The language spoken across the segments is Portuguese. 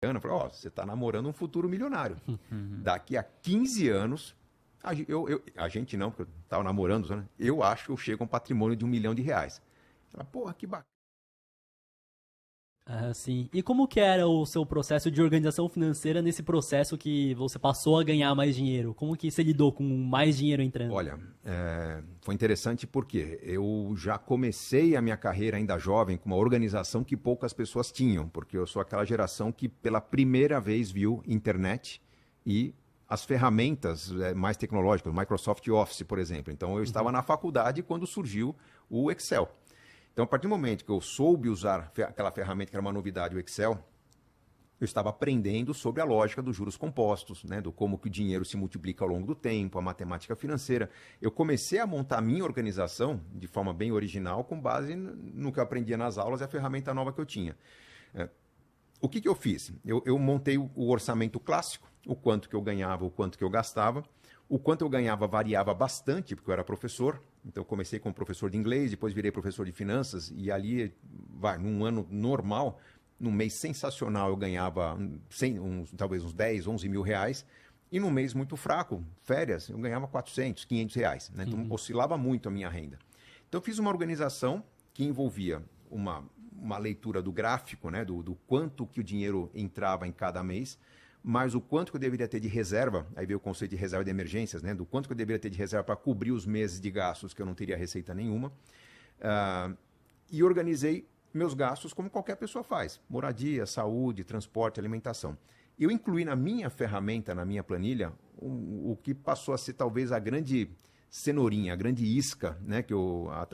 Eu falei, ó, você está namorando um futuro milionário. Daqui a 15 anos, a gente não, porque eu estava namorando, né? Eu acho que eu chego a um patrimônio de R$ 1 milhão. Ela, porra, que bacana. Ah, sim. E como que era o seu processo de organização financeira nesse processo que você passou a ganhar mais dinheiro? Como que você lidou com mais dinheiro entrando? Olha, foi interessante porque eu já comecei a minha carreira ainda jovem com uma organização que poucas pessoas tinham, porque eu sou aquela geração que pela primeira vez viu internet e as ferramentas mais tecnológicas, Microsoft Office, por exemplo. Então, eu estava na faculdade quando surgiu o Excel. Então, a partir do momento que eu soube usar aquela ferramenta que era uma novidade, o Excel, eu estava aprendendo sobre a lógica dos juros compostos, né, do como que o dinheiro se multiplica ao longo do tempo, a matemática financeira. Eu comecei a montar a minha organização de forma bem original, com base no que eu aprendia nas aulas e a ferramenta nova que eu tinha. O que eu fiz? Eu montei o orçamento clássico, o quanto que eu ganhava, o quanto que eu gastava. O quanto eu ganhava variava bastante, porque eu era professor. Então, eu comecei como professor de inglês, depois virei professor de finanças. E ali, num ano normal, num mês sensacional, eu ganhava talvez uns 10, 11 mil reais. E num mês muito fraco, férias, eu ganhava 400, 500 reais. Né? Então, oscilava muito a minha renda. Então, eu fiz uma organização que envolvia uma leitura do gráfico, né? do quanto que o dinheiro entrava em cada mês, mas o quanto que eu deveria ter de reserva, aí veio o conceito de reserva de emergências, né? Do quanto que eu deveria ter de reserva para cobrir os meses de gastos que eu não teria receita nenhuma. E organizei meus gastos como qualquer pessoa faz. Moradia, saúde, transporte, alimentação. Eu incluí na minha ferramenta, na minha planilha, o que passou a ser talvez a grande cenourinha, a grande isca, né?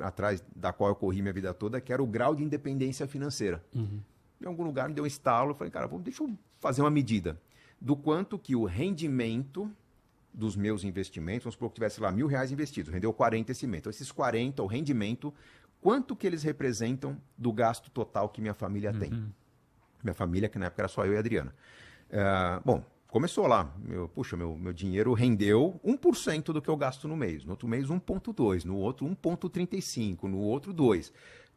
Atrás da qual eu corri minha vida toda, que era o grau de independência financeira. Em algum lugar me deu um estalo, eu falei, cara, deixa eu fazer uma medida do quanto que o rendimento dos meus investimentos, vamos supor que tivesse lá R$ 1.000 investidos, rendeu 40 esse mês. Então, esses 40, o rendimento, quanto que eles representam do gasto total que minha família tem? Minha família, que na época era só eu e a Adriana. Bom, começou lá. Meu dinheiro rendeu 1% do que eu gasto no mês. No outro mês, 1,2%. No outro, 1,35%. No outro, 2%.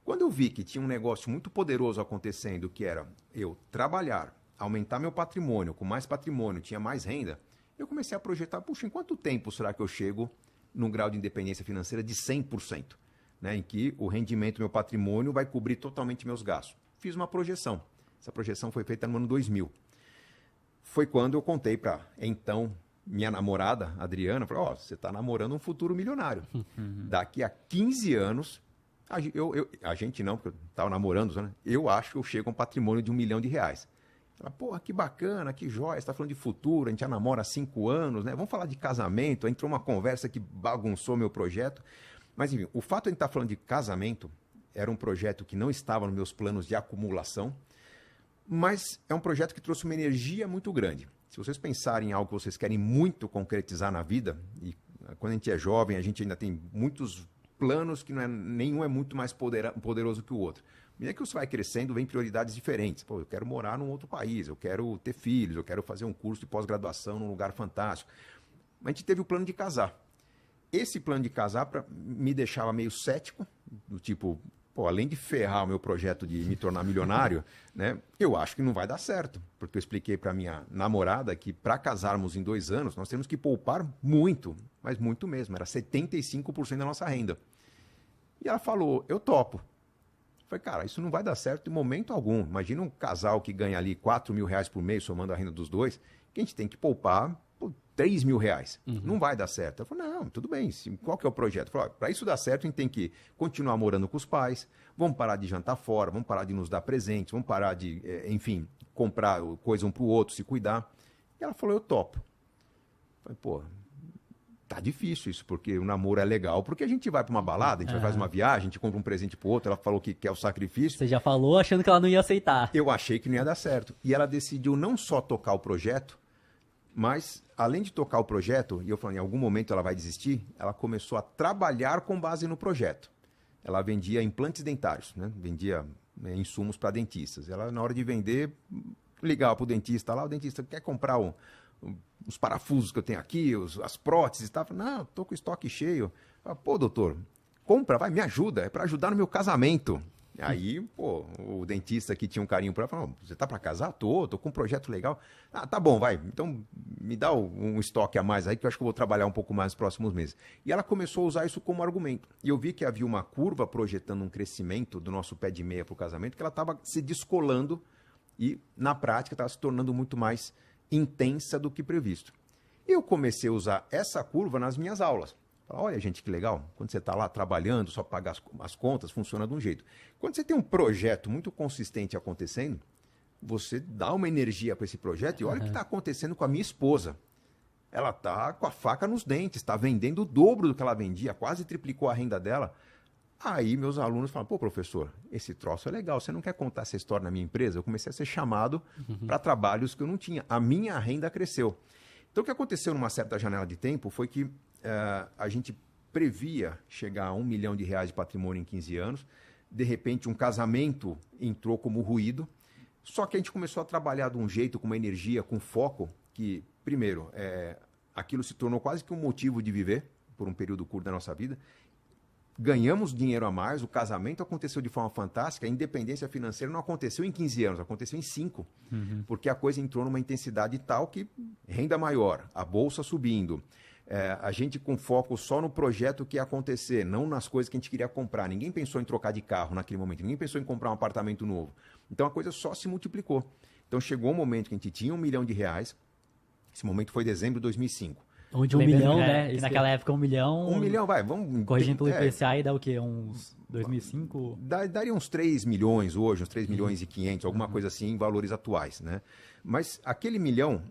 Quando eu vi que tinha um negócio muito poderoso acontecendo, que era eu trabalhar, aumentar meu patrimônio, com mais patrimônio, tinha mais renda, eu comecei a projetar, em quanto tempo será que eu chego num grau de independência financeira de 100%, né, em que o rendimento do meu patrimônio vai cobrir totalmente meus gastos. Fiz uma projeção. Essa projeção foi feita no ano 2000. Foi quando eu contei para, então, minha namorada, Adriana, falei, ó, você está namorando um futuro milionário. Daqui a 15 anos... A gente não, porque eu estava namorando, né? Eu acho que eu chego a um patrimônio de R$ 1 milhão. Ela, porra, que bacana, que joia, você está falando de futuro, a gente já namora há 5 anos, né? Vamos falar de casamento. Aí entrou uma conversa que bagunçou meu projeto. Mas, enfim, o fato de a gente estar falando de casamento era um projeto que não estava nos meus planos de acumulação, mas é um projeto que trouxe uma energia muito grande. Se vocês pensarem em algo que vocês querem muito concretizar na vida, e quando a gente é jovem, a gente ainda tem muitos planos que nenhum é muito mais poderoso que o outro. À medida que você vai crescendo, vem prioridades diferentes. Pô, eu quero morar num outro país, eu quero ter filhos, eu quero fazer um curso de pós-graduação num lugar fantástico. A gente teve o plano de casar. Esse plano de casar me deixava meio cético, do tipo, além de ferrar o meu projeto de me tornar milionário, né, eu acho que não vai dar certo. Porque eu expliquei para minha namorada que para casarmos em 2 anos, nós temos que poupar muito, mas muito mesmo, era 75% da nossa renda. E ela falou, eu topo. Eu falei, cara, isso não vai dar certo em momento algum. Imagina um casal que ganha ali R$ 4.000 por mês, somando a renda dos dois, que a gente tem que poupar R$ 3.000. Não vai dar certo. Eu falei, não, tudo bem, qual que é o projeto? Para isso dar certo, a gente tem que continuar morando com os pais, vamos parar de jantar fora, vamos parar de nos dar presentes, vamos parar de, enfim, comprar coisa um para o outro, se cuidar. E ela falou, eu topo. Eu falei, tá difícil isso, porque o namoro é legal, porque a gente vai para uma balada, a gente vai fazer uma viagem, a gente compra um presente pro outro, ela falou que quer o sacrifício. Você já falou achando que ela não ia aceitar. Eu achei que não ia dar certo. E ela decidiu não só tocar o projeto, mas, além de tocar o projeto, e eu falei, em algum momento ela vai desistir, ela começou a trabalhar com base no projeto. Ela vendia implantes dentários, né? Vendia insumos para dentistas. Ela, na hora de vender, ligava para o dentista lá, o dentista quer comprar os parafusos que eu tenho aqui, as próteses e tal. Não, estou com o estoque cheio. Pô, doutor, compra, vai, me ajuda, é para ajudar no meu casamento. Aí, pô, o dentista que tinha um carinho por ela falou, você tá para casar? Tô com um projeto legal. Ah, tá bom, vai. Então me dá um estoque a mais aí que eu acho que eu vou trabalhar um pouco mais nos próximos meses. E ela começou a usar isso como argumento. E eu vi que havia uma curva projetando um crescimento do nosso pé de meia para o casamento, que ela estava se descolando e, na prática, estava se tornando muito mais intensa do que previsto. Eu comecei a usar essa curva nas minhas aulas. Olha, gente, que legal. Quando você está lá trabalhando, só paga as contas, funciona de um jeito. Quando você tem um projeto muito consistente acontecendo, você dá uma energia para esse projeto e olha o que está acontecendo com a minha esposa. Ela está com a faca nos dentes, está vendendo o dobro do que ela vendia, quase triplicou a renda dela. Aí meus alunos falam, pô, professor, esse troço é legal, você não quer contar essa história na minha empresa? Eu comecei a ser chamado para trabalhos que eu não tinha. A minha renda cresceu. Então, o que aconteceu numa certa janela de tempo foi que a gente previa chegar a R$1 milhão de patrimônio em 15 anos. De repente, um casamento entrou como ruído. Só que a gente começou a trabalhar de um jeito, com uma energia, com foco, que, primeiro, aquilo se tornou quase que um motivo de viver por um período curto da nossa vida. Ganhamos dinheiro a mais, o casamento aconteceu de forma fantástica, a independência financeira não aconteceu em 15 anos, aconteceu em 5. Porque a coisa entrou numa intensidade tal que renda maior, a bolsa subindo, a gente com foco só no projeto que ia acontecer, não nas coisas que a gente queria comprar. Ninguém pensou em trocar de carro naquele momento, ninguém pensou em comprar um apartamento novo. Então a coisa só se multiplicou. Então chegou um momento que a gente tinha R$1 milhão, esse momento foi dezembro de 2005. Onde 1 milhão, né? Que naquela época 1 milhão... 1 milhão, vai, vamos... Corrigindo pelo IPCA, dá o quê? Uns 2005? Daria uns 3 milhões hoje, uns 3 milhões e 500, alguma coisa assim, em valores atuais, né? Mas aquele milhão,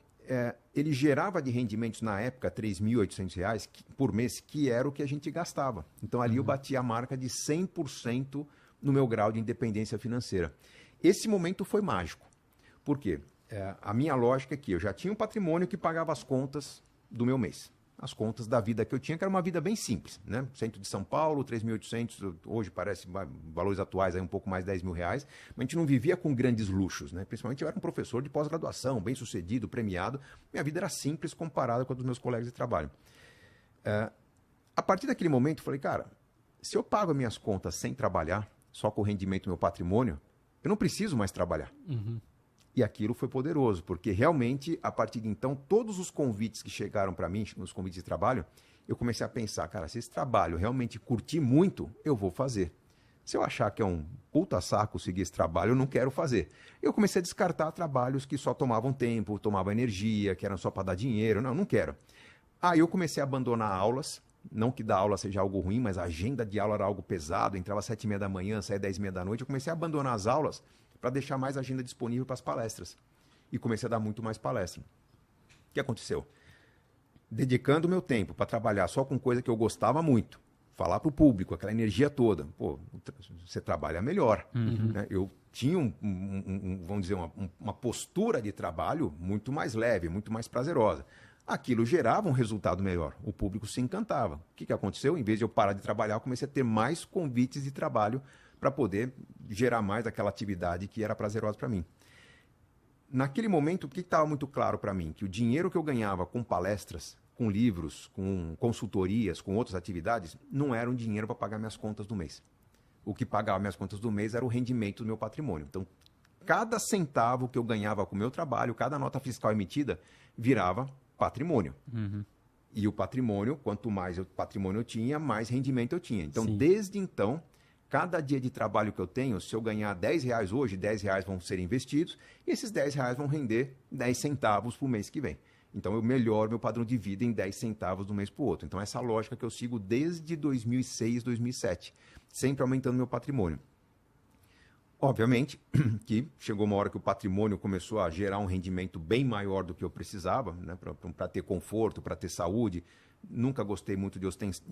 ele gerava de rendimentos na época R$3.800 por mês, que era o que a gente gastava. Então ali eu bati a marca de 100% no meu grau de independência financeira. Esse momento foi mágico. Por quê? A minha lógica é que eu já tinha um patrimônio que pagava as contas do meu mês. As contas da vida que eu tinha, que era uma vida bem simples, né? Centro de São Paulo, 3.800, hoje parece valores atuais aí um pouco mais de R$10.000, mas a gente não vivia com grandes luxos, né? Principalmente eu era um professor de pós-graduação, bem sucedido, premiado, minha vida era simples comparada com a dos meus colegas de trabalho. A partir daquele momento eu falei, cara, se eu pago as minhas contas sem trabalhar, só com o rendimento do meu patrimônio, eu não preciso mais trabalhar. E aquilo foi poderoso, porque realmente, a partir de então, todos os convites que chegaram para mim, nos convites de trabalho, eu comecei a pensar, cara, se esse trabalho realmente curtir muito, eu vou fazer. Se eu achar que é um puta saco seguir esse trabalho, eu não quero fazer. Eu comecei a descartar trabalhos que só tomavam tempo, tomavam energia, que eram só para dar dinheiro. Não quero. Aí eu comecei a abandonar aulas, não que dar aula seja algo ruim, mas a agenda de aula era algo pesado, entrava às 7h30 da manhã, saía às 10h30 da noite, eu comecei a abandonar as aulas para deixar mais agenda disponível para as palestras. E comecei a dar muito mais palestra. O que aconteceu? Dedicando meu tempo para trabalhar só com coisa que eu gostava muito, falar para o público, aquela energia toda. Pô, você trabalha melhor. Né? Eu tinha, vamos dizer, uma postura de trabalho muito mais leve, muito mais prazerosa. Aquilo gerava um resultado melhor. O público se encantava. O que aconteceu? Em vez de eu parar de trabalhar, eu comecei a ter mais convites de trabalho para poder gerar mais aquela atividade que era prazerosa para mim. Naquele momento, o que estava muito claro para mim? Que o dinheiro que eu ganhava com palestras, com livros, com consultorias, com outras atividades, não era um dinheiro para pagar minhas contas do mês. O que pagava minhas contas do mês era o rendimento do meu patrimônio. Então, cada centavo que eu ganhava com o meu trabalho, cada nota fiscal emitida, virava patrimônio. E o patrimônio, quanto mais patrimônio eu tinha, mais rendimento eu tinha. Então, desde então, cada dia de trabalho que eu tenho, se eu ganhar R$10 hoje, R$10 vão ser investidos, e esses R$10 vão render 10 centavos para o mês que vem. Então, eu melhoro meu padrão de vida em 10 centavos de um mês para o outro. Então, essa lógica que eu sigo desde 2006, 2007, sempre aumentando meu patrimônio. Obviamente que chegou uma hora que o patrimônio começou a gerar um rendimento bem maior do que eu precisava, né, para ter conforto, para ter saúde. Nunca gostei muito de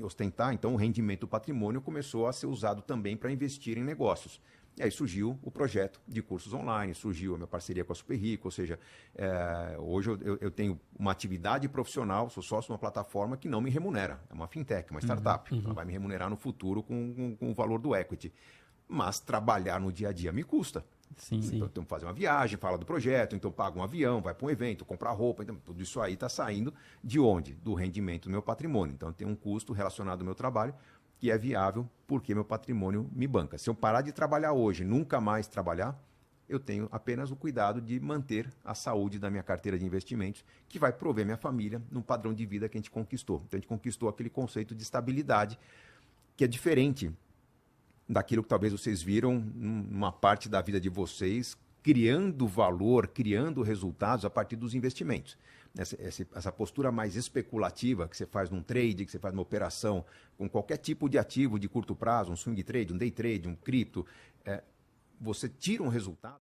ostentar, então o rendimento do patrimônio começou a ser usado também para investir em negócios. E aí surgiu o projeto de cursos online, surgiu a minha parceria com a Super Rico, ou seja, hoje eu tenho uma atividade profissional, sou sócio de uma plataforma que não me remunera, é uma fintech, uma startup, ela vai me remunerar no futuro com o valor do equity. Mas trabalhar no dia a dia me custa. Então, tenho que fazer uma viagem, falar do projeto, então pago um avião, vai para um evento, comprar roupa, então tudo isso aí está saindo de onde? Do rendimento do meu patrimônio. Então tem um custo relacionado ao meu trabalho que é viável porque meu patrimônio me banca. Se eu parar de trabalhar hoje, nunca mais trabalhar, eu tenho apenas o cuidado de manter a saúde da minha carteira de investimentos, que vai prover minha família num padrão de vida que a gente conquistou. Então, a gente conquistou aquele conceito de estabilidade, que é diferente daquilo que talvez vocês viram numa parte da vida de vocês, criando valor, criando resultados a partir dos investimentos. Essa postura mais especulativa que você faz num trade, que você faz numa operação com qualquer tipo de ativo de curto prazo, um swing trade, um day trade, um cripto, você tira um resultado.